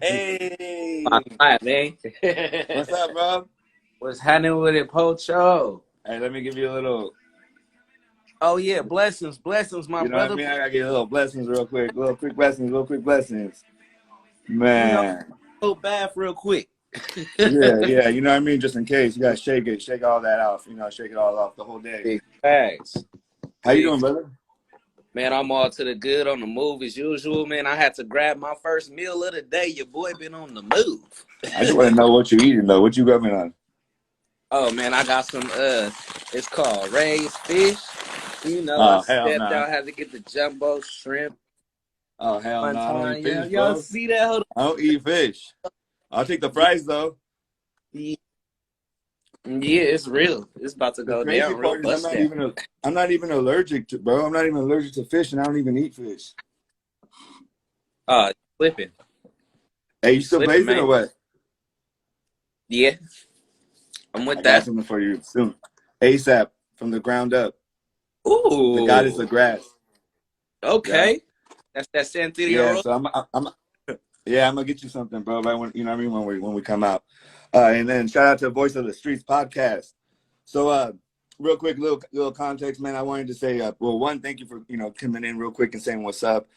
Hey, Hi, man. what's up, bro? What's happening with it, Pocho? Hey, let me give you a little, Oh yeah, blessings, my you know what I brother. mean? I gotta get a little blessings real quick. Little quick blessings. You know, Man. go bath real quick. Yeah, you know what I mean? Just in case. You gotta shake all that off, shake it all off the whole day. Big facts. How you doing, brother? Man, I'm all to the good on the move as usual, man. I had to grab my first meal of the day. Your boy been on the move. I just wanna know what you eating though. What you grabbing on? Oh man, I got some it's called raised fish. You know, I Oh, hell stepped nah. out, had to get the jumbo shrimp Oh, hell one nah. I don't eat time. Yeah, fish, y'all bro. see that? Hold I don't eat fish. I'll take the fries though. on. Yeah, it's real. It's about to The go crazy down real part is bust down. I'm not even allergic to, bro. I'm not even allergic to fish, and I don't even eat fish. Slipping. Hey, you still Slipping, blazing or man. what? Yeah, I'm with I got that. something for you soon. ASAP from the ground up. The goddess Ooh, of grass. Yeah, okay. That's that Santeria yeah. roll. So I'm gonna get you something, bro. Right when you know what I mean when we come out. And then shout out to Voice of the Streets podcast. So real quick, little context, man. I wanted to say, well, one, thank you for coming in real quick and saying what's up.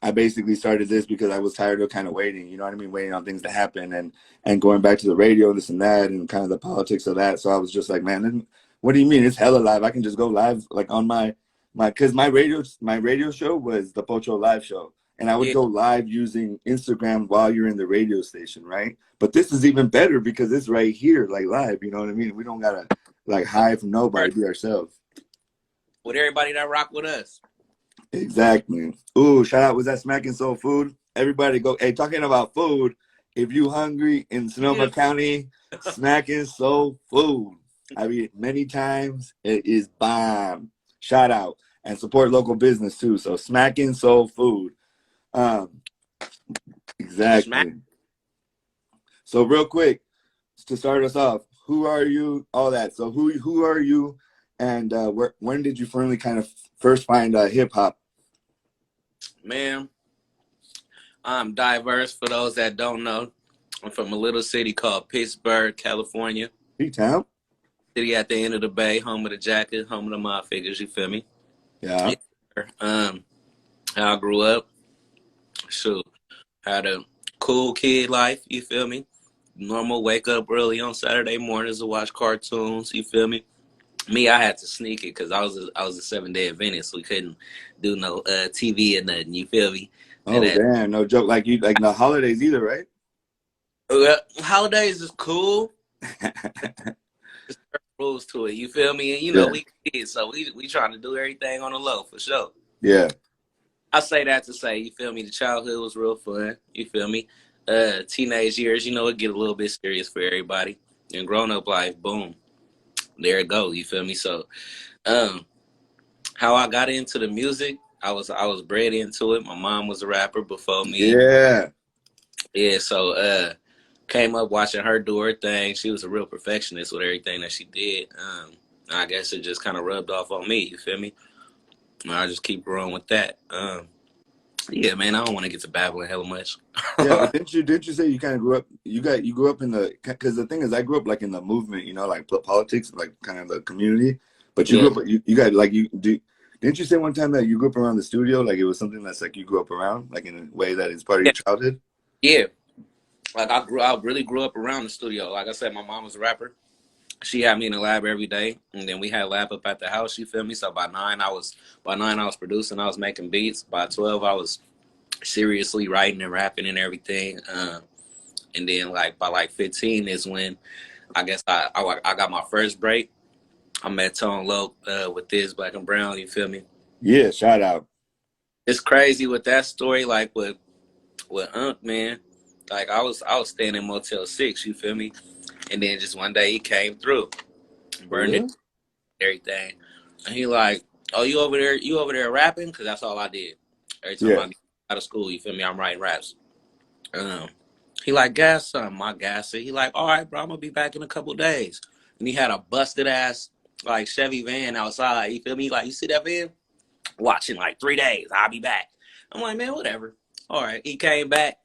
I basically started this because I was tired of kind of waiting, you know what I mean, waiting on things to happen and going back to the radio, this and that, and kind of the politics of that. So I was just like, man, what do you mean? It's hella live. I can just go live like on because my radio show was the Pocho Live show. And I would Yeah, go live using Instagram while you're in the radio station, right? But this is even better because it's right here, like live. You know what I mean? We don't gotta like hide from nobody, be ourselves. with everybody that rock with us. Exactly. Ooh, shout out, was that Smacking Soul Food? Everybody go. Hey, talking about food, if you hungry in Sonoma Yeah. County, Smacking Soul Food. I mean, many times it is bomb. Shout out and support local business too. So Smacking Soul Food. Um, Smack. exactly. So real quick, to start us off, who are you? All that. So who are you? And when did you finally kind of first find hip hop? Man, I'm diverse for those that don't know. I'm from a little city called Pittsburgh, California. P-Town? City at the end of the bay, home of the jacket, home of the mob figures, you feel me? Yeah. How I grew up, shoot, had a cool kid life, you feel me? Normal wake up early on Saturday mornings to watch cartoons, you feel me? Me, I had to sneak it because I was a 7-day Adventist. So we couldn't do no TV or nothing, you feel me? And Oh damn, no joke. Like you, like no holidays either, right? holidays is cool. There's rules to it, you feel me? And Yeah. we kids, so we trying to do everything on the low for sure. Yeah. I say that to say, you feel me? The childhood was real fun. You feel me? Teenage years, it get a little bit serious for everybody. And grown up life, boom, there it go. You feel me? So, how I got into the music, I was bred into it. My mom was a rapper before me. Yeah. Yeah, so came up watching her do her thing. She was a real perfectionist with everything that she did. I guess it just kind of rubbed off on me. You feel me? And I just keep growing with that. Yeah, man, I don't want to get to babbling hella much. Yeah, but didn't you say you kind of grew up? You grew up in the, because the thing is, I grew up like in the movement, like politics, like kind of the community. But you Yeah, grew up, you got like you do. Didn't you say one time that you grew up around the studio? Like it was something that's like you grew up around, like in a way that is part of yeah, your childhood. yeah. Like I really grew up around the studio. Like I said, my mom was a rapper. She had me in the lab every day, and then we had lab up at the house. You feel me? So by nine I was producing. I was making beats. By 12, I was seriously writing and rapping and everything. And then by 15 is when I guess I got my first break. I met Tone Loc with this Black and Brown. You feel me? Yeah, shout out. It's crazy with that story. Like with Unc, man. Like I was staying in Motel 6. You feel me? And then just one day he came through, For burned it, real? everything. And he like, oh, you over there? You over there rapping? Because that's all I did. Every time Yeah. I get out of school, you feel me? I'm writing raps. Um, he like, gas something. My gas it. He like, all right, bro, I'm gonna be back in a couple days. And he had a busted ass like Chevy van outside. You feel me? Like, you see that van? Watching like 3 days. I'll be back. I'm like, man, whatever. All right. He came back.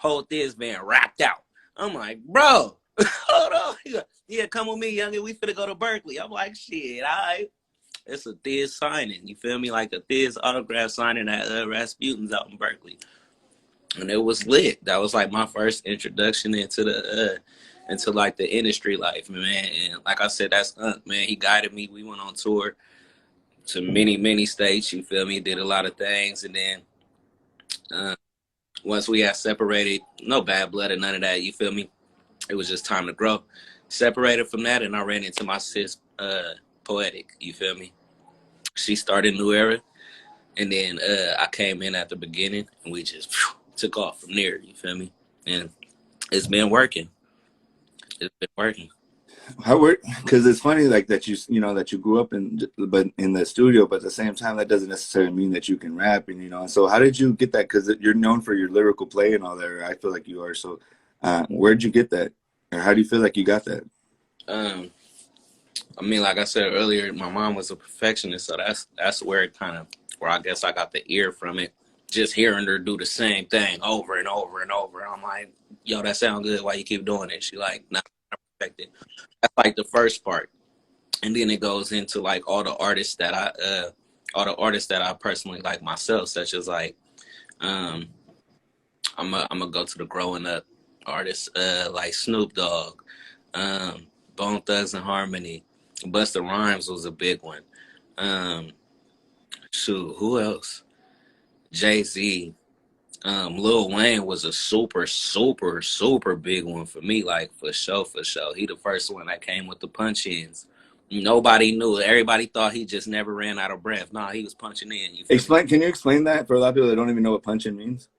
whole Thiz band rapped out. I'm like, bro, hold on. Yeah, come with me, youngin. We finna go to Berkeley. I'm like, shit, all right. It's a Thiz signing. You feel me? Like a Thiz autograph signing at Rasputin's out in Berkeley. And it was lit. That was like my first introduction into like the industry life, man. And like I said, that's man. He guided me. We went on tour to many states. You feel me? Did a lot of things, and then uh, once we had separated, no bad blood or none of that. You feel me? It was just time to grow. Separated from that, and I ran into my sis, Poetic. You feel me? She started New Era, and then I came in at the beginning, and we just took off from there. You feel me? And it's been working. It's been working. How work? Because it's funny, like that that you grew up but in the studio, but at the same time, that doesn't necessarily mean that you can rap. And so how did you get that? Because you're known for your lyrical play and all that. I feel like you are. So, where'd you get that, or how do you feel like you got that? I mean, like I said earlier, my mom was a perfectionist, so that's where I guess I got the ear from it. Just hearing her do the same thing over and over and over. I'm like, yo, that sound good. Why you keep doing it? She like, nah, I'm perfected. That's like the first part. And then it goes into like all the artists that I personally like myself, such as like, I'm gonna go to the growing up artists, like Snoop Dogg, Bone Thugs and Harmony, Busta Rhymes was a big one. Shoot, who else? Jay-Z. Lil Wayne was a super big one for me, like for sure. He the first one that came with the punch-ins. Nobody knew. Everybody thought he just never ran out of breath. Nah, he was punching in. You feel me? Can you explain that for a lot of people that don't even know what punching means?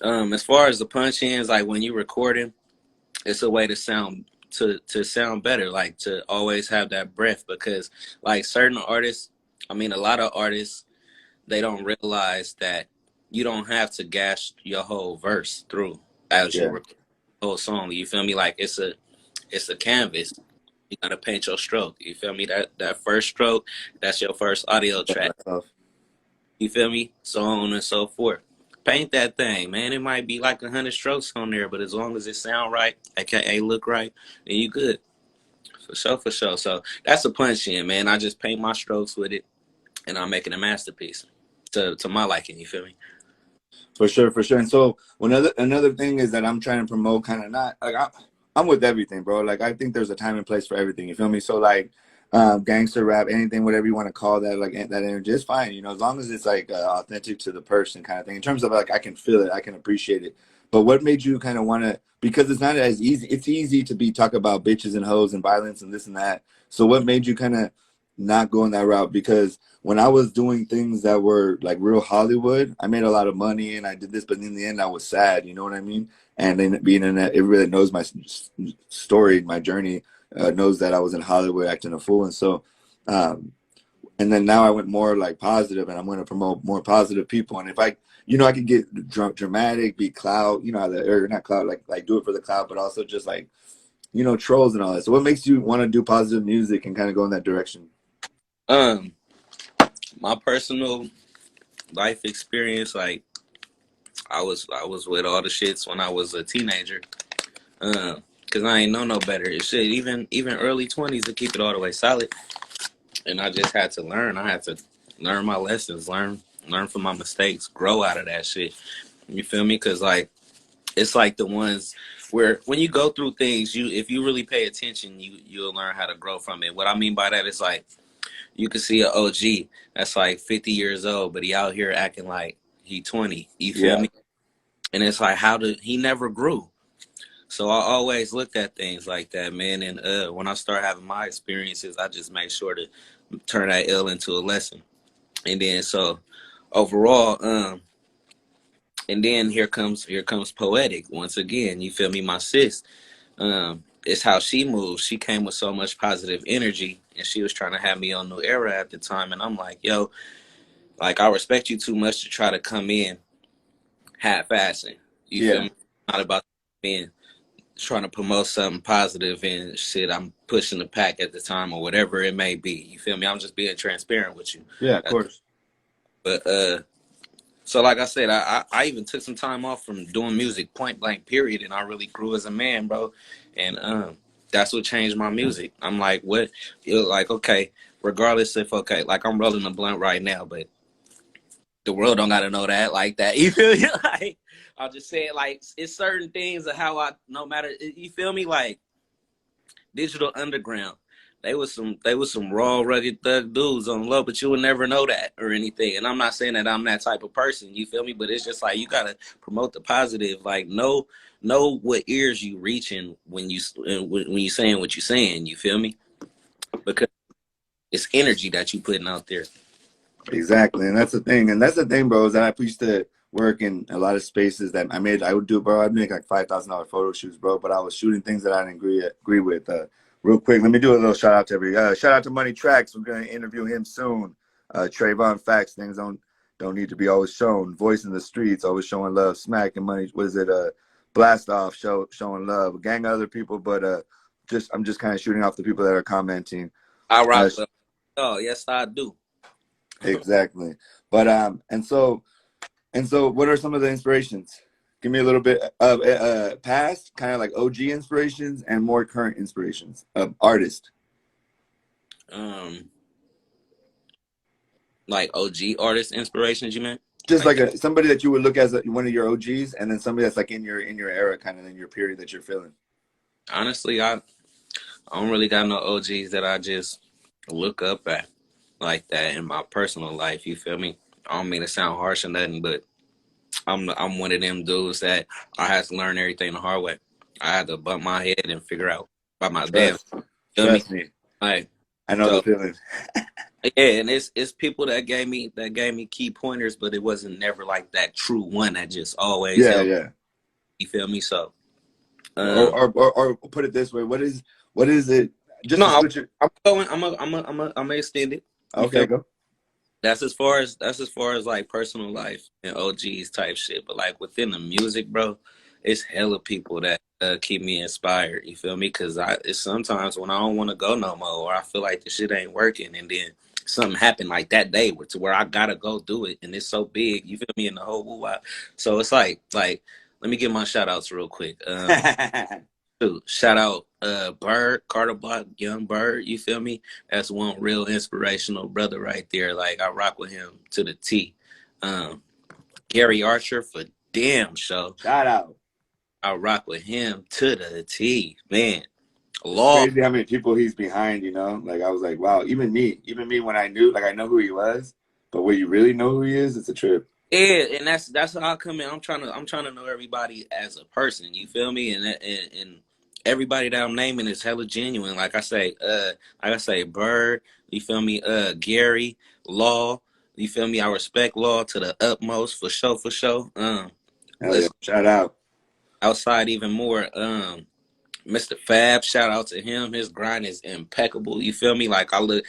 As far as the punch-ins, like when you're recording, it's a way to sound better, like to always have that breath, because like certain artists, I mean a lot of artists, they don't realize that you don't have to gas your whole verse through as you record the whole song. You feel me? Like it's a canvas. You gotta paint your stroke. You feel me? That first stroke, that's your first audio track. You feel me? So on and so forth. Paint that thing, man. It might be like 100 strokes on there, but as long as it sound right, aka look right, then you good. For sure. So that's a punch in, man. I just paint my strokes with it, and I'm making a masterpiece to my liking. You feel me? For sure. And so another thing is that I'm trying to promote, kind of not like I'm with everything, bro. Like I think there's a time and place for everything. You feel me? So like gangster rap, anything, whatever you want to call that, like that energy is fine. As long as it's like authentic to the person, kind of thing. In terms of like I can feel it, I can appreciate it. But what made you kind of want to? Because it's not as easy. It's easy to talk about bitches and hoes and violence and this and that. So what made you kind of not going that route? Because when I was doing things that were like real Hollywood, I made a lot of money and I did this, but in the end, I was sad. You know what I mean? And then being in that, it really knows my story, my journey, knows that I was in Hollywood acting a fool. And so, and then now I went more like positive, and I'm going to promote more positive people. And if I could get dramatic, be clout, or not clout, like do it for the clout, but also just like, trolls and all that. So what makes you want to do positive music and kind of go in that direction? My personal life experience, like I was with all the shits when I was a teenager. Cause I ain't know no better. It shit, even early 20s to keep it all the way solid. And I just had to learn. I had to learn my lessons, learn from my mistakes, grow out of that shit. You feel me? Cause like it's like the ones where when you go through things, if you really pay attention, you'll learn how to grow from it. What I mean by that is like you can see an OG that's like 50 years old, but he out here acting like he 20. You feel me? And it's like he never grew. So I always looked at things like that, man. And when I start having my experiences, I just make sure to turn that L into a lesson. And then so overall, and then here comes Poetic once again. You feel me? My sis, it's how she moves. She came with so much positive energy, and she was trying to have me on New Era at the time. And I'm like, yo, like I respect you too much to try to come in half-assing. You feel me? Not about being trying to promote something positive and shit. I'm pushing the pack at the time or whatever it may be. You feel me? I'm just being transparent with you. Yeah, of course. But So like I said, I even took some time off from doing music, point blank, period, and I really grew as a man, bro. And that's what changed my music. I'm like, what? It was like, okay, regardless if okay, like I'm rolling a blunt right now, but the world don't gotta know that like that. You feel me? Like I'll just say it like it's certain things of how I no matter you feel me, like Digital Underground. They was some raw, rugged thug dudes on low, but you would never know that or anything. And I'm not saying that I'm that type of person, you feel me? But it's just like you gotta promote the positive. Like know what ears you reaching when you saying what you saying. You feel me? Because it's energy that you putting out there. Exactly, and that's the thing, bro. Is that I used to work in a lot of spaces that I would do, bro. I'd make like $5,000 photo shoots, bro. But I was shooting things that I didn't agree with. Real quick, let me do a little shout out to shout out to Money Tracks. We're gonna interview him soon. Trayvon Facts, things don't need to be always shown. Voice in the streets, always showing love. Smack and Money, what is it? Blast Off, showing love. A gang of other people, but I'm just kind of shooting off the people that are commenting. I rock with. Oh yes, I do. Exactly. But what are some of the inspirations? Give me a little bit of past, kind of like OG inspirations and more current inspirations of artists. Like OG artist inspirations, you meant? Just like somebody that you would look as one of your OGs, and then somebody that's like in your era, kind of in your period that you're feeling. Honestly, I don't really got no OGs that I just look up at like that in my personal life. You feel me? I don't mean to sound harsh or nothing, but I'm one of them dudes that I had to learn everything the hard way. I had to bump my head and figure out by my damn. Trust me. Like I know the feeling. Yeah, and it's people that gave me key pointers, but it wasn't never like that true one that just always helped. Yeah. You feel me? So, or put it this way: what is it? Just no, I'm going. I'm gonna extend it. Okay, go. That's as far as like personal life and OGs type shit. But like within the music, bro, it's hella people that keep me inspired. You feel me? Because it's sometimes when I don't want to go no more, or I feel like the shit ain't working, and then something happened like that day to where I gotta go do it, and it's so big. You feel me? In the whole woo. So it's like let me give my shout outs real quick. Shout out Bird, Carter Block, Young Bird, you feel me? That's one real inspirational brother right there. Like I rock with him to the T. Gary Archer for damn show. Shout out. I rock with him to the T, man. It's crazy how many people he's behind, you know? Like I was like, wow, even me when I knew, like I know who he was, but when you really know who he is, it's a trip. Yeah, and that's how I come in. I'm trying to know everybody as a person. You feel me? And everybody that I'm naming is hella genuine. Like I say, Bird. You feel me? Gary, Law. You feel me? I respect Law to the utmost for sure. Yeah. Shout out. Outside even more. Mr. Fab, shout out to him. His grind is impeccable. You feel me? Like I look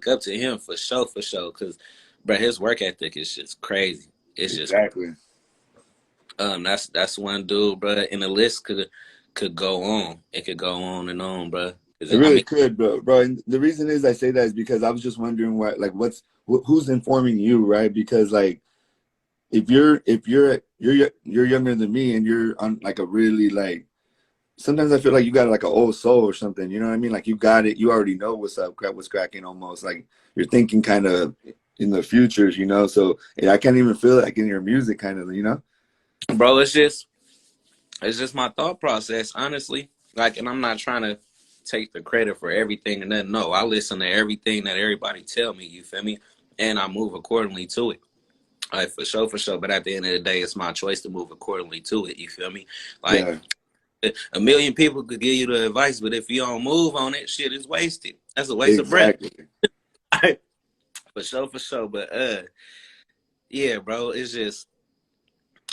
up to him for sure. Cause, bro, his work ethic is just crazy. It's exactly. That's one dude, bro. And the list could go on. It could go on and on, bro. It really could, bro. And the reason is I say that is because I was just wondering who's informing you, right? Because like if you're younger than me and you're on like a really like sometimes I feel like you got like an old soul or something. You know what I mean? Like you got it. You already know what's up, what's cracking. Almost like you're thinking kind of in the futures, you know. So I can't even feel it like in your music, kind of, you know. Bro, it's just my thought process, honestly. Like, and I'm not trying to take the credit for everything and then no, I listen to everything that everybody tell me. You feel me? And I move accordingly to it. Like for sure. But at the end of the day, it's my choice to move accordingly to it. You feel me? Like a million people could give you the advice, but if you don't move on it, shit is wasted. That's a waste of breath. For sure. But yeah, bro, it's just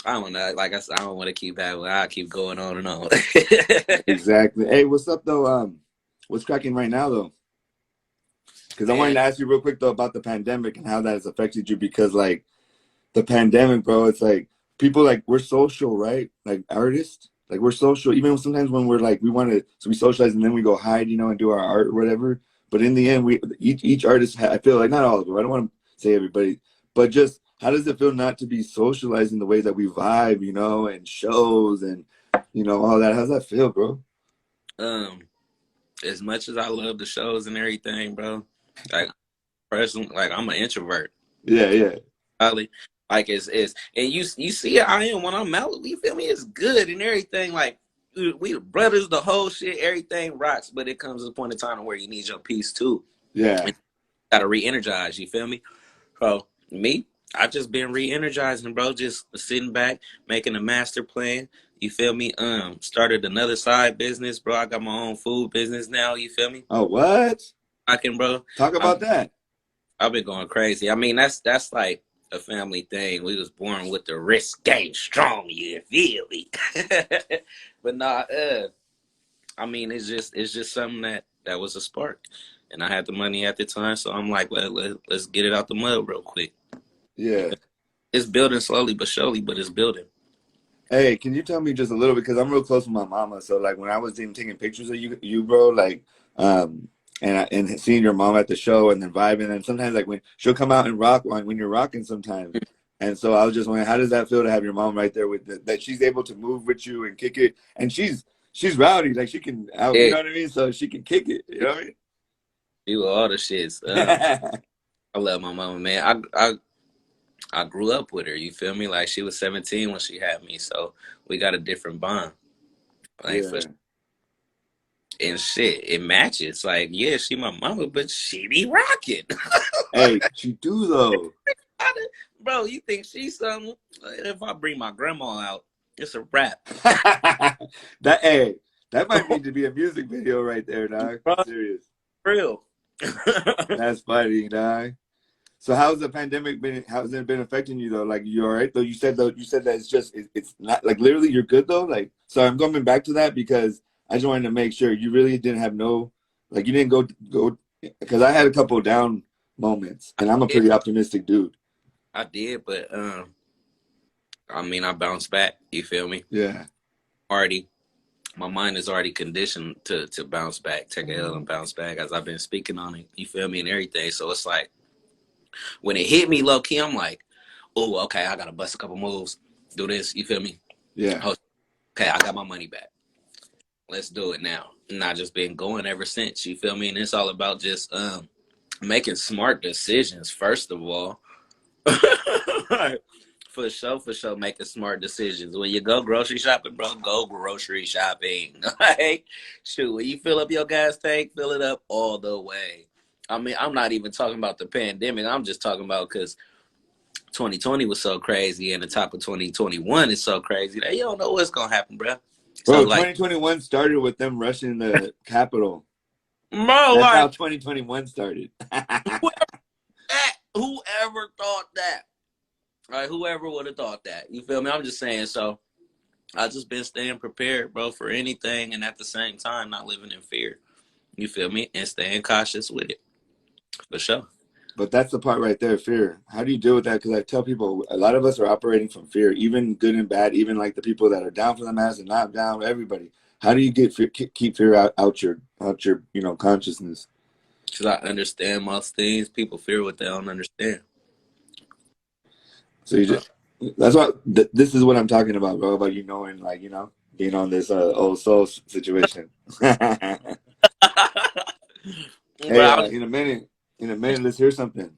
I don't know. Like I said, I don't want to keep having. I keep going on and on. Exactly. Hey, what's up though? What's cracking right now though? Because I wanted to ask you real quick though about the pandemic and how that has affected you. Because like the pandemic, bro, it's like people like we're social, right? Like artists, like we're social. Even sometimes when we're like we socialize and then we go hide, you know, and do our art or whatever. But in the end, each artist, I feel like not all of them. I don't want to say everybody, but just how does it feel not to be socializing the way that we vibe, you know, and shows and, you know, all that? How's that feel, bro? As much as I love the shows and everything, bro, like personally, like I'm an introvert. Yeah, yeah. Probably, like it's and you see it, I am when I'm out. You feel me? It's good and everything. Like we brothers, the whole shit, everything rocks. But it comes to a point in time where you need your peace too. Yeah. And you gotta re-energize. You feel me? So me, I just been re-energizing, bro. Just sitting back, making a master plan. You feel me? Started another side business, bro. I got my own food business now. You feel me? Oh, what? I can, bro. Talk about that. I've been going crazy. I mean, that's like a family thing. We was born with the wrist game strong. You feel me? But nah, I mean, it's just something that was a spark, and I had the money at the time, so I'm like, let's get it out the mud real quick. Yeah. It's building slowly but surely, but it's building. Hey, can you tell me just a little bit, because I'm real close with my mama. So like when I was even taking pictures of you bro, like and seeing your mom at the show and then vibing, and sometimes like when she'll come out and rock when you're rocking sometimes. And so I was just wondering, how does that feel to have your mom right there with that she's able to move with you and kick it, and she's rowdy, like she can out, you Yeah, know what I mean? So she can kick it, you know what do all the shits. I mean? I love my mama, man. I grew up with her. You feel me? Like she was 17 when she had me, so we got a different bond. Like for Yeah. and shit, it matches. Like yeah, she my mama, but she be rocking. Hey, she do though. Bro, you think she's something? If I bring my grandma out, it's a wrap. That hey, that might need to be a music video right there, dog. Bro, Serious. real. That's funny, dog. So how's the pandemic been? How's it been affecting you though? Like you all right though? You said that it's just it's not like literally you're good though. Like so, I'm coming back to that because I just wanted to make sure you really didn't have no like you didn't go because I had a couple of down moments and I'm a pretty optimistic dude. I did, but I mean, I bounced back. You feel me? Yeah. Already, my mind is already conditioned to bounce back, take a L and bounce back, as I've been speaking on it. You feel me and everything. So it's like when it hit me low key, I'm like, oh, okay, I gotta bust a couple moves, do this. You feel me? Yeah. Oh, okay, I got my money back. Let's do it now. And I just been going ever since. You feel me? And it's all about just making smart decisions first of all. For sure, making smart decisions. When you go grocery shopping, bro, go grocery shopping. Like, shoot, when you fill up your gas tank, fill it up all the way. I mean, I'm not even talking about the pandemic. I'm just talking about because 2020 was so crazy and the top of 2021 is so crazy that you don't know what's going to happen, bro. So, Bro, like, 2021 started with them rushing the Capitol. bro, That's how like, 2021 started. whoever thought that? Like, whoever would have thought that? You feel me? I'm just saying, so I just been staying prepared, bro, for anything, and at the same time, not living in fear. You feel me? And staying cautious with it, for sure. But that's the part right there, fear. How do you deal with that? Because I tell people, a lot of us are operating from fear, even good and bad, even like the people that are down for the mass and not down, everybody. How do you get fear, keep fear out your consciousness? Because I understand most things. People fear what they don't understand. So you just that's what this is what I'm talking about, bro. About knowing, like being on this old soul situation. Hey, Bro, in a minute, let's hear something.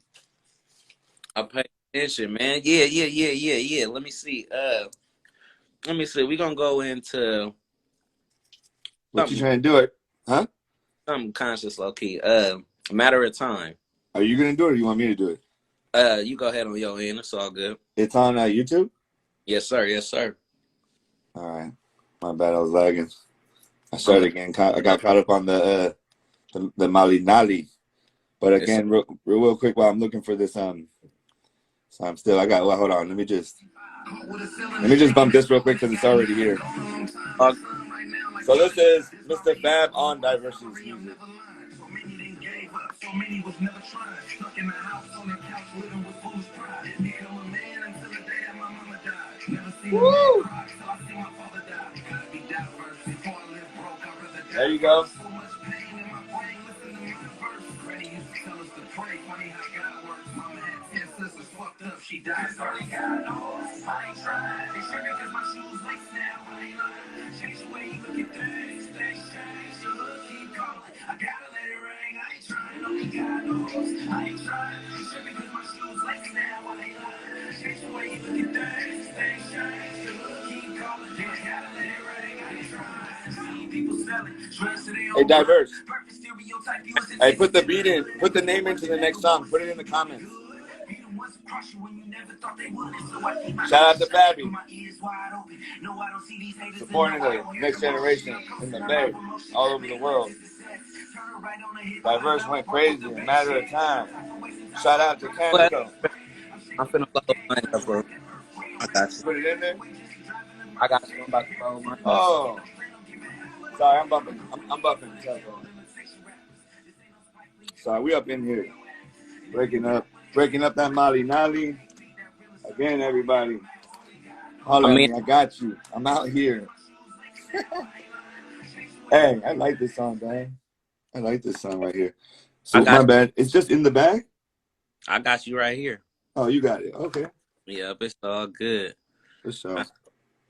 I pay attention, man. Yeah. Let me see. We're gonna go into What you something trying to do it, huh? something conscious, low key. Matter of time. Are you gonna do it, or you want me to do it? You go ahead on your end. It's all good. It's on YouTube. Yes, sir. Yes, sir. All right, my bad. I was lagging. I started again. I got caught up on the Mali Nali. But again, real quick, while I'm looking for this, so I'm still. Well, hold on. Let me just bump this real quick because it's already here. So this is Mr. Fab on Diversity's music. So many was never tried. Stuck in the house on the couch, living with foolish pride. Become a man until the day that my mama died. Never seen a man cry, so I see my father die. Gotta be diverse. Before I live broke, I'd rather die. There you go. So much pain in my brain, listen to my verse. Granny used to tell us to pray. Funny how God works. Mama had 10 sisters, fucked up. She Hey, Dyvurse. Hey, put the beat in. Put the name into the next song. Put it in the comments. Shout out to Fabby. Supporting the next generation in the Bay, all over the world. Dyvurse went crazy in a matter of time. Shout out to But Canada. I'm finna load mine up, bro. I got you. Put it in there. I got you. I'm about to load mine. Oh, sorry, I'm bumping. I'm bumping the telephone. Sorry, we up in here, breaking up that Molly Nolly. Again, everybody, holler I at mean, me. I got you. I'm out here. Hey, I like this song, man. I like this song right here. So my bad. It's just in the bag. I got you right here. Oh, you got it. Okay. Yep, it's all good. For sure.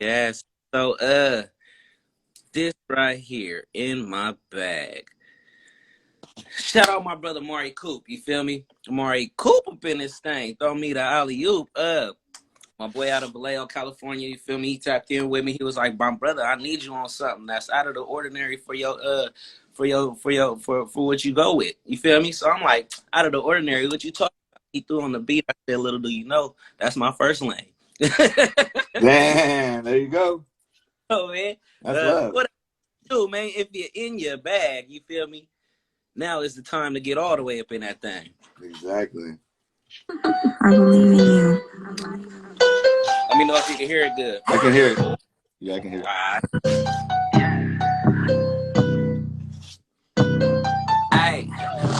Yes. So, this right here in my bag. Shout out my brother Mari Coop. You feel me? Mari Coop up in this thing. Throw me the alley-oop. My boy out of Vallejo, California. You feel me? He tapped in with me. He was like, "My brother, I need you on something that's out of the ordinary for what you go with." You feel me? So I'm like, out of the ordinary, what you talking about? He threw on the beat. I said, "Little do you know, that's my first lane." Damn, there you go. Oh man, that's love. What do, man? If you're in your bag, you feel me? Now is the time to get all the way up in that thing. Exactly. I believe in you. Let me know if you can hear it good. I can hear it. Yeah, I can hear it. Hey,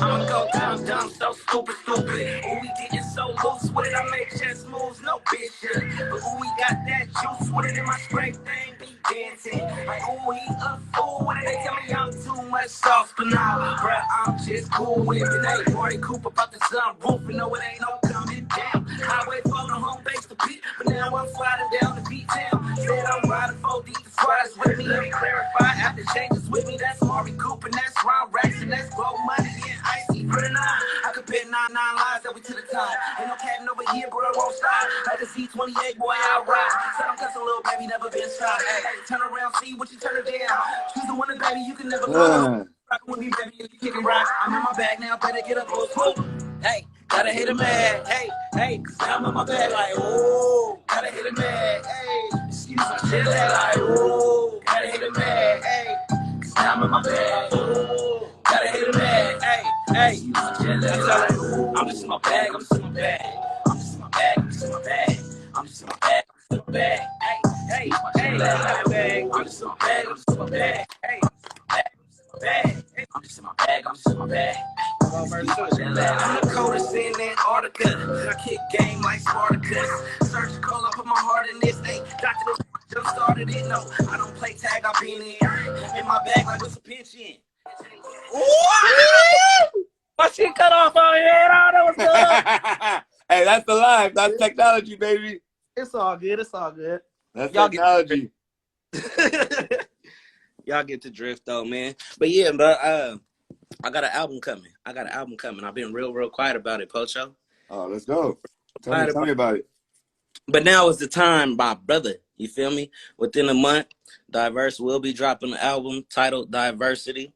I'ma go dumb, so stupid. Ooh, we getting so loose with it, I make chest moves, no bitch shit. But ooh, we got that juice with it in my straight thing, be dancing. Like, ooh, he a fool with it, they tell me I'm too much sauce, but nah, bruh, I'm just cool with it. Hey, Marty Cooper about the sunroof, and no, it ain't no coming down. Highway phone on home base to beat, but now I'm sliding down the beat-town. Said I'm riding 4 deep, the squad is with me, let me clarify. After changes with me, that's Marty Cooper, and that's Ron Rex, and that's Blow Money and Icy for the 9. I compare 9 lives that we to the top. Ain't no catting over here, bro, I won't stop. Like the C28, boy, I ride. Said I'm cussing, little baby, never been shot. Hey, turn around, see what you turn it down. Choose the one, baby, you can never go. Rockin' with me, baby, you kickin' rock. I'm in my bag now, better get up, close. Hey, gotta hit him mad. Hey, cause I'm in my bag like, ooh, gotta hit him mad. Hey, excuse my shit like, ooh, gotta hit him mad. Hey, cause I'm in my bag. Ooh, gotta hit him mad. Hey, I'm just in my bag, I'm just in my bag. I'm just in my bag, I'm just in my bag. I'm just in my bag, I'm just in my bag. Hey, I'm just in my bag, I'm just in my bag. Hey, I'm just in my bag, I'm just in my bag. I'm the coldest in Antarctica. I kick game like Spartacus. Surgical, I put my heart in this. Hey, Dr. Just started it. No, I don't play tag, I've been in my bag like what's a pinch in. My shit cut off on here. I don't know what's good. Hey, that's the live. That's technology, baby. It's all good. It's all good. That's technology. Y'all get to drift though, man. But yeah, but I got an album coming. I've been real quiet about it, Pocho. Oh, let's go. Tell me about it. But now is the time, my brother. You feel me? Within a month, Dyvurse will be dropping an album titled Diversity.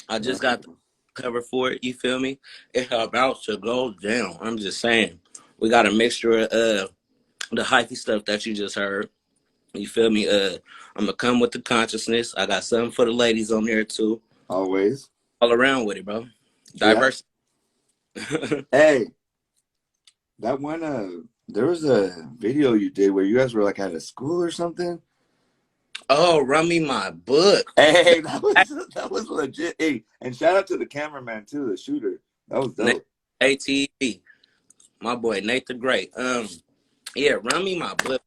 I just got the cover for it. You feel me? It's about to go down. I'm just saying. We got a mixture of the hyphy stuff that you just heard. You feel me? I'm gonna come with the consciousness. I got something for the ladies on there too. Always. All around with it, bro. Diverse. Yeah. Hey, that one. There was a video you did where you guys were like at a school or something. Oh, run me my book. Hey, that was legit. Hey, and shout out to the cameraman too, the shooter. That was dope. ATV, my boy Nate the Great. Yeah, run me my book.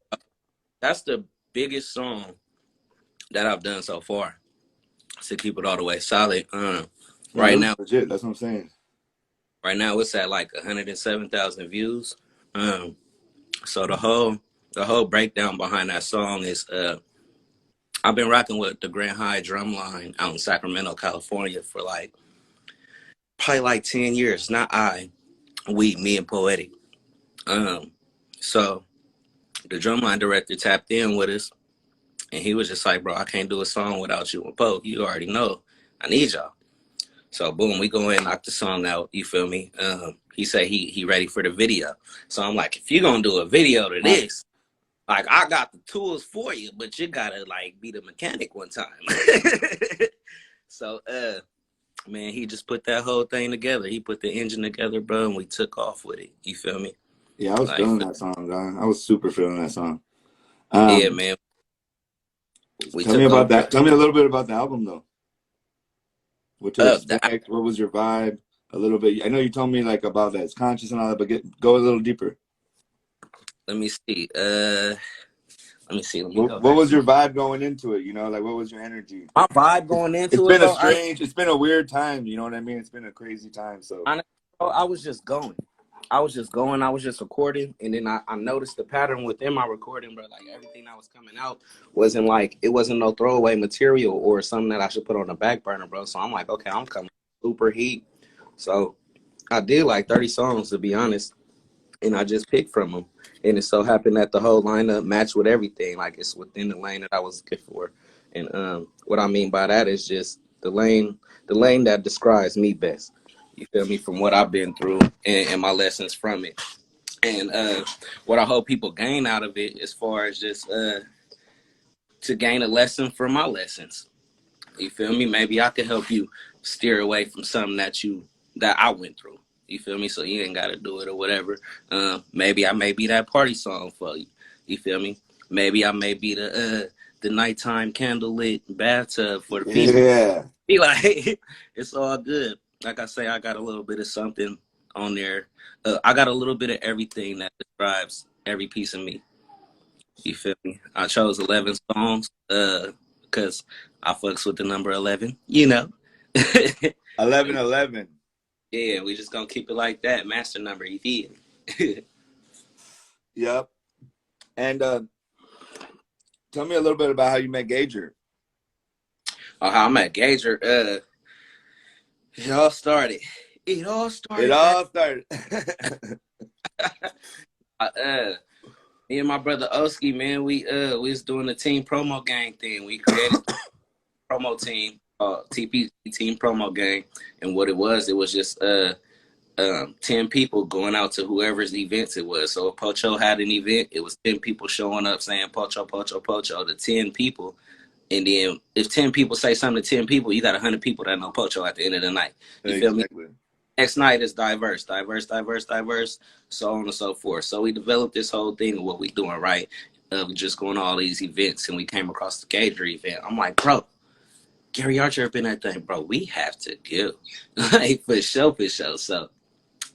That's the biggest song that I've done so far. To keep it all the way solid. Right now, legit. That's what I'm saying. Right now, it's at like 107,000 views. So the whole breakdown behind that song is I've been rocking with the Grand High drum line out in Sacramento, California for like probably like 10 years. Not me and Poetic. So the drumline director tapped in with us, and he was just like, "Bro, I can't do a song without you and Poe. You already know I need y'all." So boom, we go in, knock the song out. You feel me? He said he ready for the video. So I'm like, if you gonna do a video to this, like I got the tools for you, but you gotta like be the mechanic one time. So man, he just put that whole thing together. He put the engine together, bro, and we took off with it. You feel me? Yeah, I was Like, feeling that song, Don. I was super feeling that song. Yeah, man. We Tell me about that. Tell me a little bit about the album, though. What to expect? What was your vibe? A little bit. I know you told me like about that it's conscious and all that, but go a little deeper. Let me see. Let me What was your vibe going into it? You know, like what was your energy? My vibe going into it. It's been a weird time. You know what I mean? It's been a crazy time. So I was just going. I was just recording, and then I noticed the pattern within my recording, bro. Like everything that was coming out it wasn't no throwaway material or something that I should put on the back burner, bro. So I'm like, okay, I'm coming super heat. So I did like 30 songs, to be honest, and I just picked from them. And it so happened that the whole lineup matched with everything. Like it's within the lane that I was looking for. And what I mean by that is just the lane that describes me best. You feel me? From what I've been through and my lessons from it. And what I hope people gain out of it as far as just to gain a lesson from my lessons. You feel me? Maybe I could help you steer away from something that I went through. You feel me? So you ain't got to do it or whatever. Maybe I may be that party song for you. You feel me? Maybe I may be the nighttime candlelit bathtub for the people. Yeah. Be like, it's all good. Like I say, I got a little bit of something on there. I got a little bit of everything that describes every piece of me. You feel me? I chose 11 songs because I fucks with the number 11, you know. 11. Yeah, we just gonna keep it like that. Master number, you feel? Yep. And tell me a little bit about how you met Gager. Oh, how I met Gager. It all started. Me and my brother Oski, man, we was doing the team promo gang thing. We created a promo team, TP team promo gang, and what it was just 10 people going out to whoever's events it was. So if Pocho had an event, it was 10 people showing up saying Pocho, Pocho, Pocho to 10 people. And then if 10 people say something to 10 people, you got 100 people that know Pocho at the end of the night. You feel me? Next night is diverse, so on and so forth. So we developed this whole thing of what we doing, right? Of just going to all these events, and we came across the Gager event. I'm like, bro, Gary Archer up in that thing, bro. We have to go. Like, for sure. So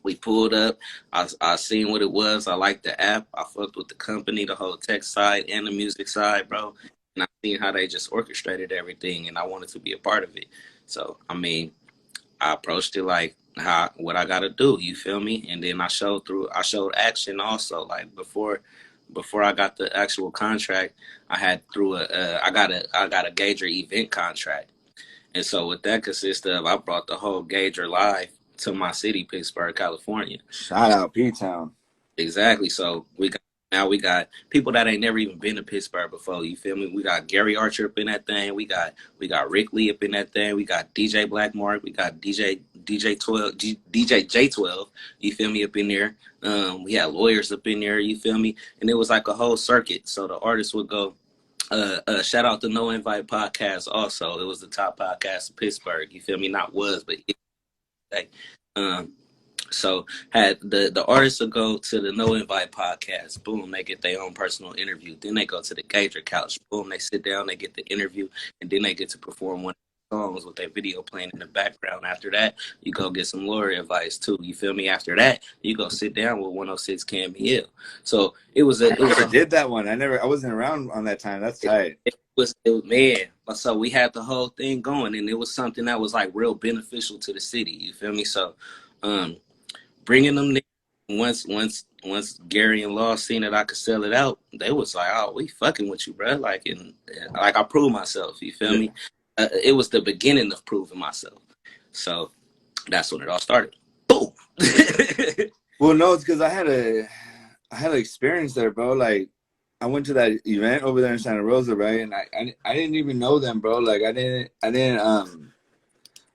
we pulled up. I seen what it was. I liked the app. I fucked with the company, the whole tech side and the music side, bro. And I seen how they just orchestrated everything, and I wanted to be a part of it. So, I mean, I approached it like what I gotta do, you feel me? And then I showed action also. Like before I got the actual contract, I got a Gager event contract. And so what that consists of, I brought the whole Gager live to my city, Pittsburgh, California. Shout out P-Town. Exactly. So we got people that ain't never even been to Pittsburgh before. You feel me? We got Gary Archer up in that thing. We got Rick Lee up in that thing. We got DJ Blackmark. We got DJ J12. You feel me? Up in there. We had lawyers up in there. You feel me? And it was like a whole circuit. So the artists would go. Shout out the No Invite podcast. Also, it was the top podcast in Pittsburgh. You feel me? Not was, but so had the artists will go to the No Invite podcast. Boom, they get their own personal interview. Then they go to the Gager couch. Boom, they sit down, they get the interview, and then they get to perform one of the songs with their video playing in the background. After that, you go get some lawyer advice too. You feel me? After that, you go sit down with 106 Cam Hill. So it was a did that one. I wasn't around on that time. That's tight. It was man. So we had the whole thing going, and it was something that was like real beneficial to the city. You feel me? So bringing them there, once Gary and Law seen that I could sell it out, they was like, "Oh, we fucking with you, bro." Like, and like I proved myself. You feel Yeah. me? It was the beginning of proving myself. So that's when it all started. Boom. Well, no, it's because I had an experience there, bro. Like, I went to that event over there in Santa Rosa, right? And I didn't even know them, bro. Like, I didn't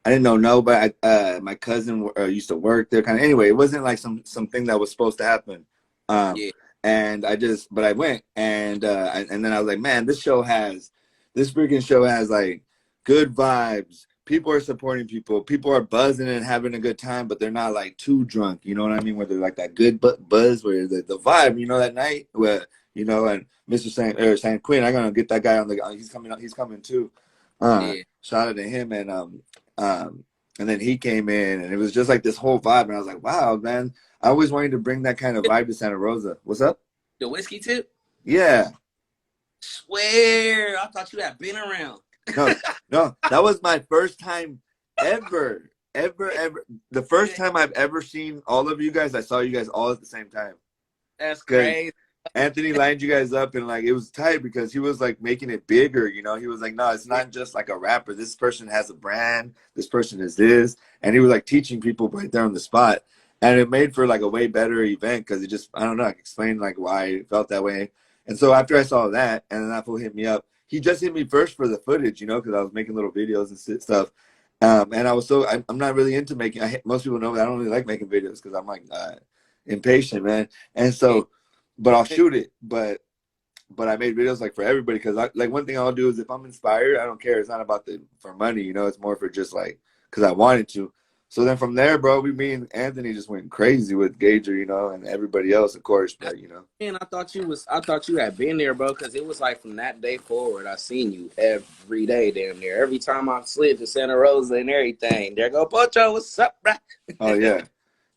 know nobody. My cousin used to work there. Kind of anyway. It wasn't like something that was supposed to happen. Um, Yeah, and but I went, and then I was like, man, this freaking show has like good vibes. People are supporting people. People are buzzing and having a good time, but they're not like too drunk. You know what I mean? Where they're like that good buzz, where the vibe. You know that night where and Mr. San Quinn, I'm gonna get that guy on the. He's coming. He's coming too. yeah. Shout out to him um, and then he came in, and it was just like this whole vibe. And I was like, wow, man, I always wanted to bring that kind of vibe to Santa Rosa. What's up? The whiskey tip. Yeah. Swear, I thought you had been around. No, no, that was my first time ever. The first time I've ever seen all of you guys, I saw you guys all at the same time. That's crazy. Anthony lined you guys up, and like it was tight because he was like making it bigger. He was like, no, it's not just like a rapper. This person has a brand. This person is this, and he was like teaching people right there on the spot, and it made for like a way better event because it just, I don't know, I can explain like why I felt that way. And so after I saw that, and then that fool hit me up. He just hit me first for the footage, because I was making little videos and stuff. And I'm not really into making. Most people know that I don't really like making videos because I'm like impatient, man. And so, but I'll shoot it. But I made videos like for everybody because like one thing I'll do is if I'm inspired, I don't care. It's not about for money, it's more for just like because I wanted to. So then from there, bro, me and Anthony just went crazy with Gager, and everybody else, of course. But Man, I thought you had been there, bro, because it was like from that day forward, I seen you every day damn near. Every time I slid to Santa Rosa and everything, there go Pocho, what's up, bro? Oh yeah,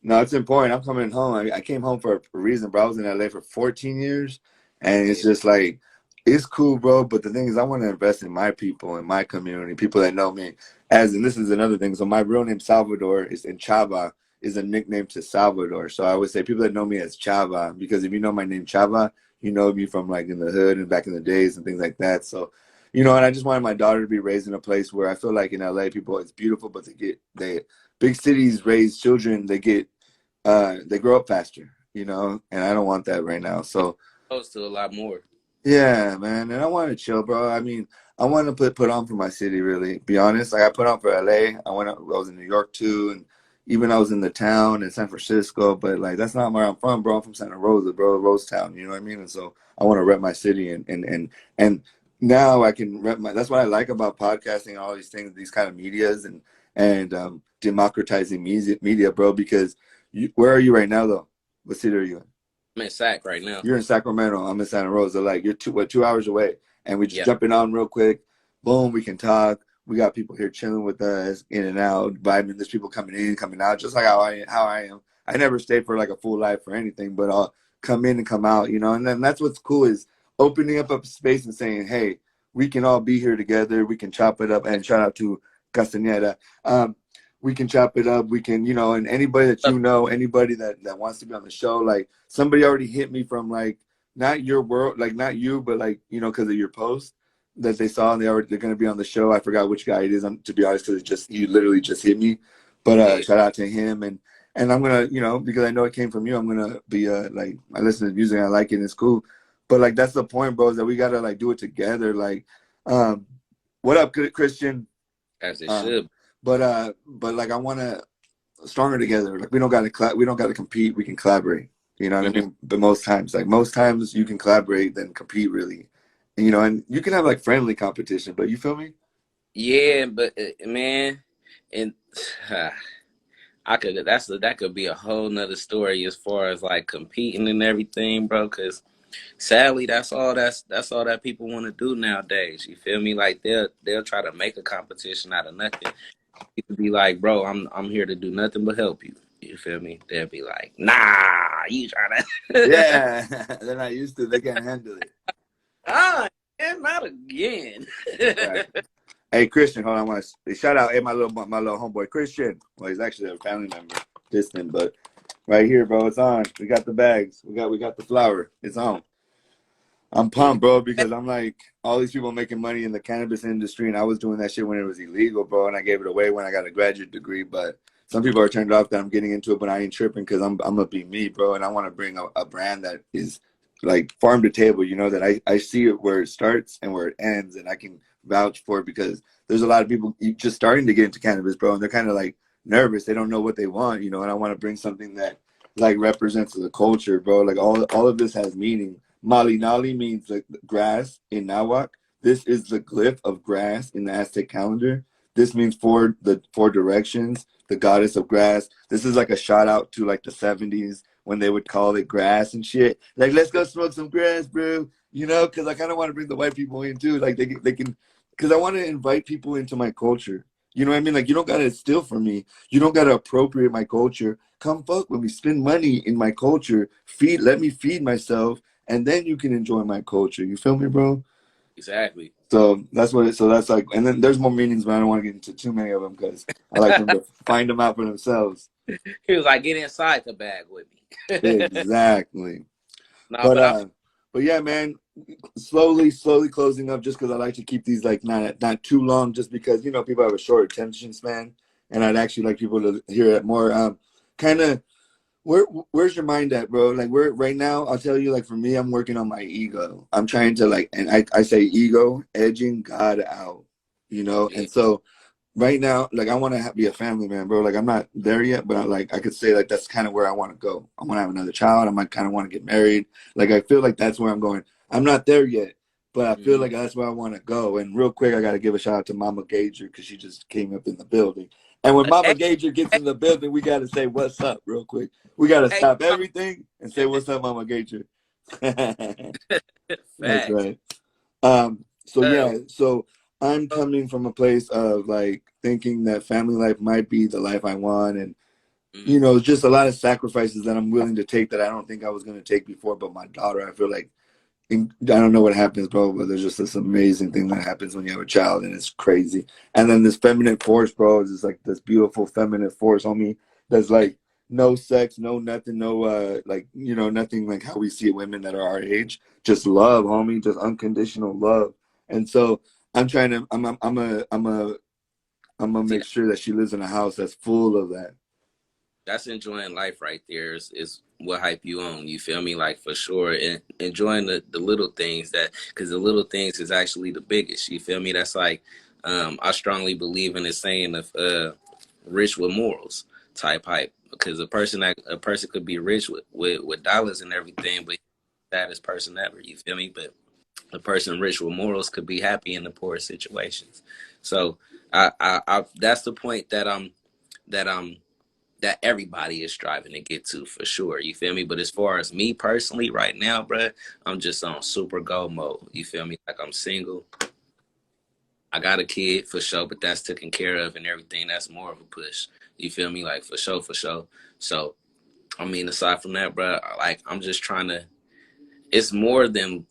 no, it's important. I'm coming home. I came home for a reason, bro. I was in LA for 14 years, and it's just like it's cool, bro. But the thing is, I want to invest in my people, in my community, people that know me. And this is another thing. So my real name Salvador is in Chava is a nickname to Salvador. So I would say people that know me as Chava, because if you know my name Chava, you know me from like in the hood and back in the days and things like that. So, and I just wanted my daughter to be raised in a place where I feel like in LA, people, it's beautiful, but they big cities raise children, they grow up faster, and I don't want that right now. So Close to a lot more. yeah, man, and I want to chill, bro. I mean, I want to put on for my city, really. Be honest, like I put on for LA. I was in New York too, and even I was in the town in San Francisco. But like that's not where I'm from, bro. I'm from Santa Rosa, bro, Rose Town. You know what I mean? And so I want to rep my city, and now I can rep my. That's what I like about podcasting, all these things, these kind of medias, and democratizing media, bro. Because where are you right now, though? What city are you in? I'm in Sac right now. You're in Sacramento. I'm in Santa Rosa. Like you're 2 hours away, and we just Yeah. jumping on real quick. Boom, we can talk. We got people here chilling with us, in and out, vibing. There's people coming in, coming out, just like how I am. I never stay for like a full life or anything, but I'll come in and come out, And then that's what's cool is opening up a space and saying, hey, we can all be here together. We can chop it up. And shout out to Castañeda. We can chop it up. We can, and anybody that anybody that wants to be on the show, like somebody already hit me from like not your world, like not you, but like because of your post that they saw and they're going to be on the show. I forgot which guy it is, to be honest, because you literally just hit me. But shout out to him and I'm gonna because I know it came from you. I'm gonna be like I listen to music, I like it, and it's cool. But like that's the point, bro, is that we gotta like do it together. Like, what up, Christian? As it should. But like I want to stronger together. Like we don't got to compete. We can collaborate. You know what I mean? But most times you can collaborate than compete really. And, and you can have like friendly competition. But you feel me? Yeah, but man, and that could be a whole nother story as far as like competing and everything, bro. Because sadly, that's all that people want to do nowadays. You feel me? Like they'll try to make a competition out of nothing. You could be like, bro, I'm here to do nothing but help you. You feel me? They'll be like, nah, you trying to. Yeah, they're not used to it. They can't handle it. And not again. Right. Hey, Christian, hold on. I want to shout out my little homeboy, Christian. Well, he's actually a family member, distant, but Right here, bro. It's on. We got the bags. We got the flour. It's on. I'm Mm. pumped, bro, because I'm like all these people making money in the cannabis industry, and I was doing that shit when it was illegal, bro, and I gave it away when I got a graduate degree. But some people are turned off that I'm getting into it, but I ain't tripping because I'm gonna be me, bro, and I want to bring a brand that is like farm to table, you know, that I see it where it starts and where it ends, and I can vouch for it because there's a lot of people just starting to get into cannabis, bro, and they're kind of like nervous. They don't know what they want, you know, and I want to bring something that like represents the culture, bro. Like all of this has meaning. Malinali means like grass in Nahuatl. This is the glyph of grass in the Aztec calendar. This means four directions, the goddess of grass. This is like a shout out to like the 70s when they would call it grass and shit. Like, let's go smoke some grass, bro. You know, because I kind of want to bring the white people in too. Like they can, because I want to invite people into my culture. You know what I mean? Like, you don't gotta steal from me. You don't gotta appropriate my culture. Come fuck with me. Spend money in my culture. Let me feed myself, and then you can enjoy my culture. You feel me, bro? Exactly. So that's what. So that's like, and then there's more meanings, but I don't want to get into too many of them because I like them to find them out for themselves. He was like, get inside the bag with me. Exactly. No, But but I'm but yeah, man. Slowly closing up, just because I like to keep these like not too long, just because you know people have a short attention span, and I'd actually like people to hear it more. Kind of where's your mind at, bro? Like we're right now, I'll tell you, like for me, I'm working on my ego. I'm trying to like, and I say ego, edging God out, you know? yeah. And so right now, like I want to be a family man, bro. Like I'm not there yet, but I could say like that's kind of where I want to go. I want to have another child. I might kind of want to get married. Like I feel like that's where I'm going. I'm not there yet, but I feel Mhm. like that's where I want to go. And real quick, I got to give a shout out to Mama Gager because she just came up in the building. And when Mama Hey, Gager gets hey, in the building, we got to say what's up real quick. We got to hey, stop everything and say what's up, Mama Gager. That's facts. right. So Uh, yeah, so I'm coming from a place of like thinking that family life might be the life I want, and you mhm. know, just a lot of sacrifices that I'm willing to take that I don't think I was going to take before. But my daughter, I feel like I don't know what happens, bro, but there's just this amazing thing that happens when you have a child, and it's crazy. And then this feminine force, bro, is just like this beautiful feminine force, homie. That's like no sex, no nothing, no like you know nothing like how we see women that are our age. Just love, homie, just unconditional love. And so I'm trying to, I'm gonna See, make sure that she lives in a house that's full of that. that's enjoying life right there is what hype you on. You feel me? Like for sure. And enjoying the little things that, because the little things is actually the biggest. You feel me? That's like, I strongly believe in the saying of rich with morals type hype. Because a person could be rich with dollars and everything, but saddest person ever. You feel me? But a person rich with morals could be happy in the poorest situations. So I that's the point that I'm that everybody is striving to get to for sure. You feel me? But as far as me personally, right now, bruh, I'm just on super go mode. You feel me? Like I'm single. I got a kid for sure, but that's taken care of and everything. That's more of a push. You feel me? Like for sure, for sure. So I mean, aside from that, bruh, like I'm just trying to. It's more than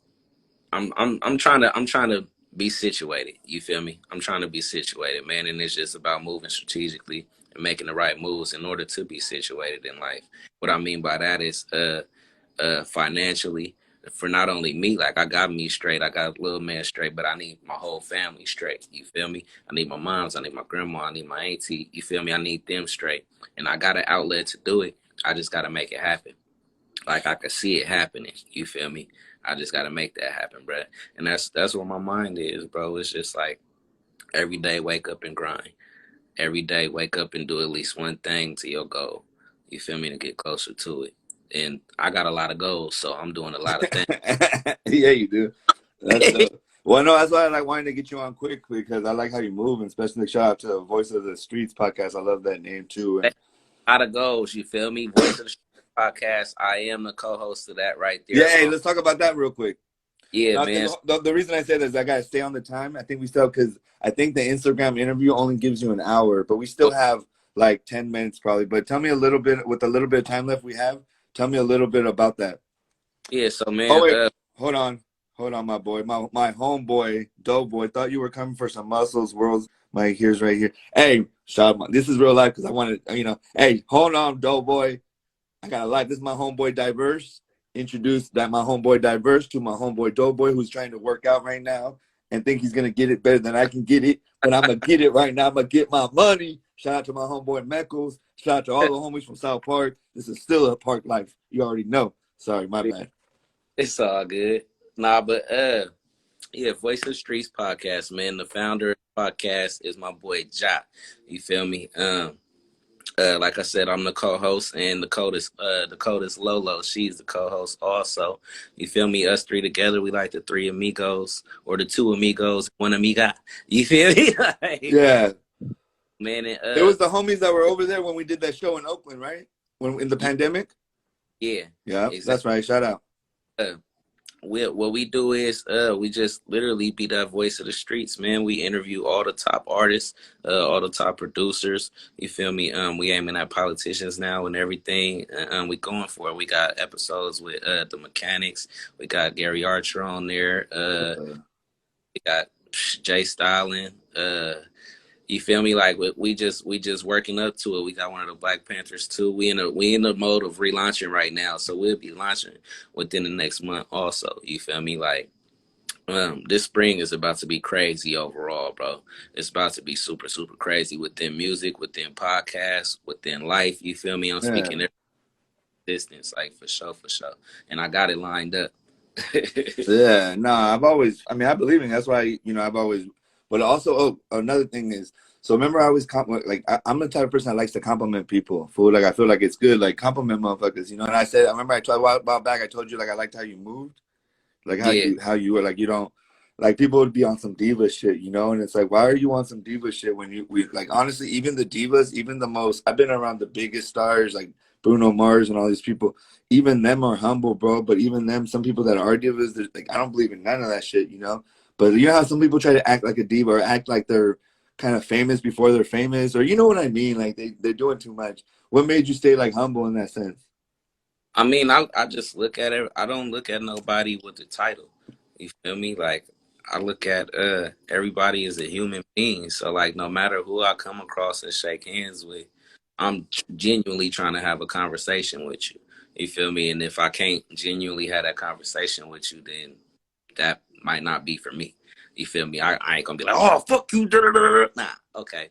I'm trying to be situated. You feel me? I'm trying to be situated, man, and it's just about moving strategically and making the right moves in order to be situated in life. What I mean by that is financially for not only me, like I got me straight, I got a little man straight, but I need my whole family straight. You feel me? I need my moms, I need my grandma, I need my auntie. You feel me? I need them straight, and I got an outlet to do it. I just got to make it happen. Like I could see it happening. You feel me? I just gotta make that happen, bro. And that's where my mind is, bro. It's just like every day wake up and grind. Every day wake up and do at least one thing to your goal. You feel me? To get closer to it. And I got a lot of goals, so I'm doing a lot of things. Yeah, you do. That's dope. Well, no, that's why I like wanting to get you on quick because I like how you move, and especially shout out to Voice of the Streets podcast. I love that name too. A And lot of goals, you feel me? Voice of the podcast. I am the co-host of that right there, yeah, hey, along. let's talk about that real quick. Yeah, Now, man. the reason I say that is I gotta stay on the time. I think we still because I think the Instagram interview only gives you an hour, but we still have like 10 minutes probably. But tell me a little bit with a little bit of time left we have. Tell me a little bit about that. Yeah, so Oh man, wait, hold on, my boy, my homeboy, dope boy. Thought you were coming for some muscles. Worlds, my here's right here. Hey, shout out, this is real life because I wanted, you know. Hey, hold on, dope boy. I got a lot. This is my homeboy Dyvurse. Introduced that my homeboy Dyvurse to my homeboy Doughboy, who's trying to work out right now and think he's gonna get it better than I can get it. But I'm gonna get it right now. I'm gonna get my money. Shout out to my homeboy Meckles. Shout out to all the homies from South Park. This is still a park life. You already know. Sorry, my bad. It's all good. Nah, but yeah, Voice of the Streets podcast, man. The founder of the podcast is my boy Ja. You feel me? Like I said, I'm the co-host, and the code is Lolo. She's the co-host also. You feel me? Us three together, we like the three amigos, or the two amigos, one amiga. You feel me? Like, Yeah. man, and, It was the homies that were over there when we did that show in Oakland, right? When in the pandemic? Yeah. Yeah, Exactly. that's right. Shout out. What we do is we just literally be that voice of the streets, man. We interview all the top artists, all the top producers. You feel me? We aiming at politicians now and everything. We going for it. We got episodes with the Mechanics. We got Gary Archer on there. We got Jay Stalin. You feel me? Like we just working up to it. We got one of the Black Panthers too. We in the mode of relaunching right now, so we'll be launching within the next month. Also, you feel me? Like this spring is about to be crazy overall, bro. It's about to be super super crazy within music, within podcasts, within life. You feel me? I'm speaking distance, like for sure, and I got it lined up. Yeah, no, I believe in it. That's why, I've always, but also, another thing is, so remember I always I'm the type of person that likes to compliment people. Fool, like I feel like it's good, like compliment motherfuckers, and I remember I told you a while back, I told you like I liked how you moved, like how you were, like you don't, like people would be on some diva shit, and it's like, why are you on some diva shit when we like, honestly, even the divas, even the most, I've been around the biggest stars like Bruno Mars and all these people, even them are humble, bro. But even them, some people that are divas, like, I don't believe in none of that shit, But you know how some people try to act like a diva or act like they're kind of famous before they're famous, or you know what I mean? Like they're doing too much. What made you stay like humble in that sense? I mean, I just look at it. I don't look at nobody with the title. You feel me? Like I look at everybody as a human being. So like, no matter who I come across and shake hands with, I'm genuinely trying to have a conversation with you. You feel me? And if I can't genuinely have that conversation with you, then that might not be for me. You feel me? I ain't gonna be like, oh fuck you. Nah, okay,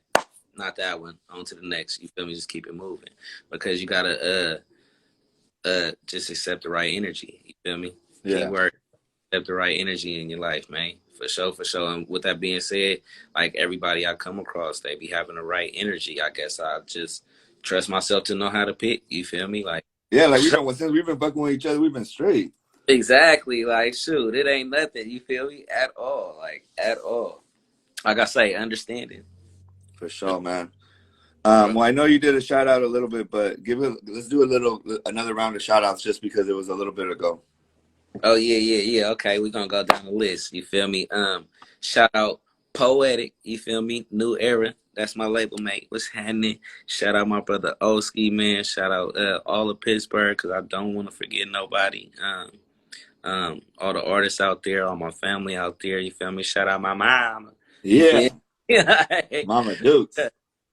not that one. On to the next. You feel me? Just keep it moving because you gotta just accept the right energy. You feel me? Yeah. Keyword, accept the right energy in your life, man. For sure. And with that being said, like everybody I come across, they be having the right energy. I guess I just trust myself to know how to pick. You feel me? Like, yeah, like since we've been fucking with each other, we've been straight. Exactly. Like, shoot, it ain't nothing. You feel me? At all. Like, at all. Like I say, understanding. For sure, man. Well, I know you did a shout out a little bit, but let's do another round of shout outs just because it was a little bit ago. Oh yeah. Okay, we're gonna go down the list. You feel me? Shout out Poetic, you feel me? New Era. That's my label mate. What's happening? Shout out my brother Oski, man. Shout out all of Pittsburgh, because I don't want to forget nobody. All the artists out there, all my family out there, you feel me? Shout out my mom. Yeah. Mama Dukes.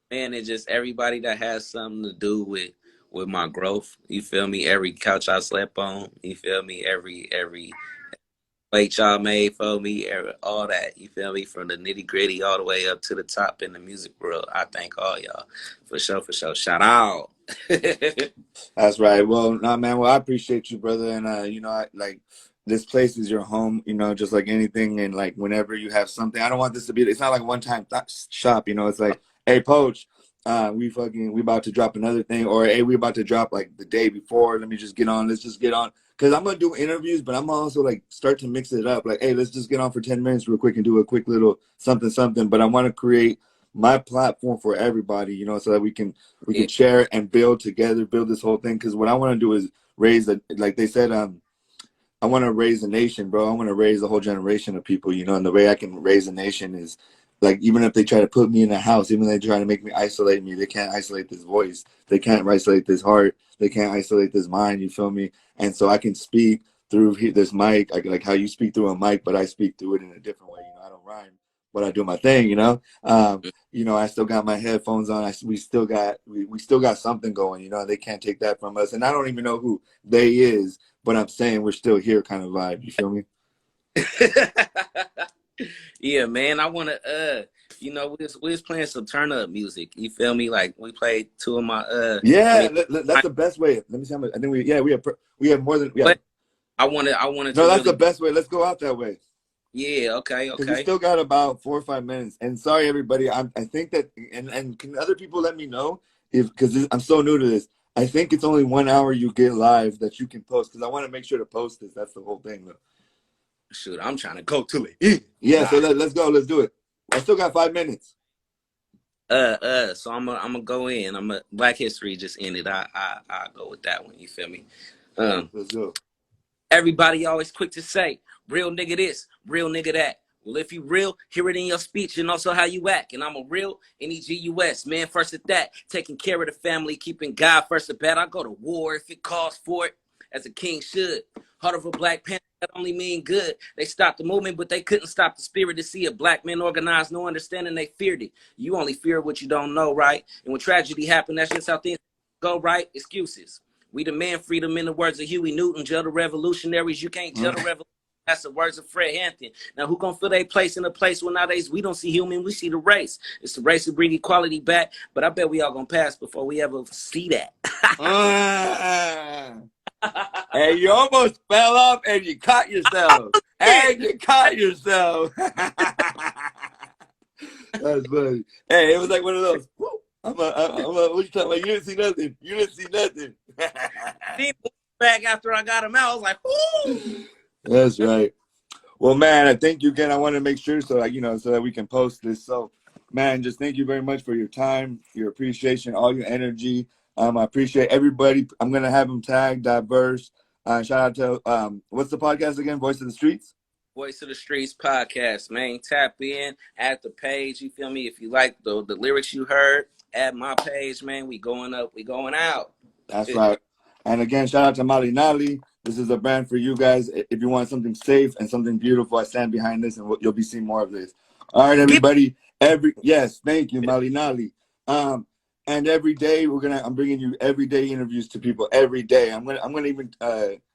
Man, it's just everybody that has something to do with my growth. You feel me? Every couch I slept on. You feel me? Every plate y'all made for me. All that. You feel me? From the nitty gritty all the way up to the top in the music world. I thank all y'all for sure. Shout out. That's right. Well, nah, man. Well, I appreciate you, brother. And I like, this place is your home. Just like anything. And like whenever you have something, I don't want this to be. It's not like a one-time shop. It's like, hey, Poach, we about to drop another thing, or hey, we about to drop like the day before. Let's just get on. Because I'm gonna do interviews, but I'm also like start to mix it up. Like, hey, let's just get on for 10 minutes real quick and do a quick little something. But I want to create my platform for everybody, so that we can share and build together, build this whole thing. Because what I want to do is raise like they said, I want to raise a nation, bro. I want to raise a whole generation of people, and the way I can raise a nation is like, even if they try to put me in a house, even if they try to make me isolate me, they can't isolate this voice. They can't isolate this heart. They can't isolate this mind. You feel me? And so I can speak through this mic, like how you speak through a mic, but I speak through it in a different way. I don't rhyme, what I do my thing, you know. You know, I still got my headphones on. We still got something going, you know. They can't take that from us. And I don't even know who they is, but I'm saying we're still here kind of vibe. You feel me? Yeah, man. I wanna you know, we was playing some turn up music. You feel me? Like we played two of my Yeah, that's the best way. Let me see how much. I think we have more than but I wanted No, to that's really the best way. Let's go out that way. Yeah, okay, Because we okay. still got about 4 or 5 minutes. And sorry, everybody. I think that, and can other people let me know if, because I'm so new to this. I think it's only 1 hour you get live that you can post. Because I want to make sure to post this. That's the whole thing, though. Shoot, I'm trying to go to it. Yeah. So let's go. Let's do it. I still got 5 minutes. So I'm gonna go in. Black History just ended. I go with that one. You feel me? Let's go. Everybody always quick to say, real nigga this, real nigga that. Well, if you real, hear it in your speech and also how you act. And I'm a real NEGUS, man first at that. Taking care of the family, keeping God first at bat. I go to war if it calls for it, as a king should. Heart of a Black Panther, that only mean good. They stopped the movement, but they couldn't stop the spirit to see a black man organized, no understanding, they feared it. You only fear what you don't know, right? And when tragedy happened, that's just how things go, right? Excuses. We demand freedom in the words of Huey Newton. Jail the revolutionaries. You can't jail the revolution. That's the words of Fred Hampton. Now, who gonna fill their place in a place where nowadays we don't see human, we see the race. It's the race to bring equality back, but I bet we all gonna pass before we ever see that. Hey, you almost fell off and you caught yourself. And you caught yourself. That's funny. Hey, it was like one of those. Woo, what you talking about? You didn't see nothing. You didn't see nothing. Back after I got him out, I was like, whoo. That's right. Well, man, I thank you again. I want to make sure so that we can post this. So, man, just thank you very much for your time, your appreciation, all your energy. I appreciate everybody. I'm gonna have them tag Dyvurse. Shout out to what's the podcast again? Voice of the Streets. Voice of the Streets podcast, man. Tap in, add the page. You feel me? If you like the lyrics you heard, add my page, man. We going up, we going out. That's right. And again, shout out to Mali Nali. This is a brand for you guys. If you want something safe and something beautiful, I stand behind this, and you'll be seeing more of this. All right, everybody. Yes, thank you, Mali Nali. And every day I'm bringing you everyday interviews to people every day. I'm gonna even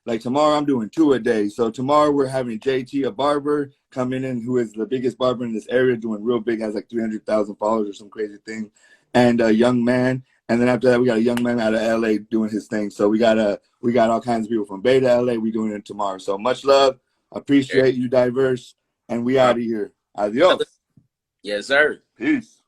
like tomorrow I'm doing 2 a day. So tomorrow we're having JT, a barber, coming in who is the biggest barber in this area, doing real big, has like 300,000 followers or some crazy thing, and a young man. And then after that, we got a young man out of LA doing his thing. So we got all kinds of people from Bay to LA. We doing it tomorrow. So much love. Appreciate you, Dyvurse. And we out of here. Adios. Yes, sir. Peace.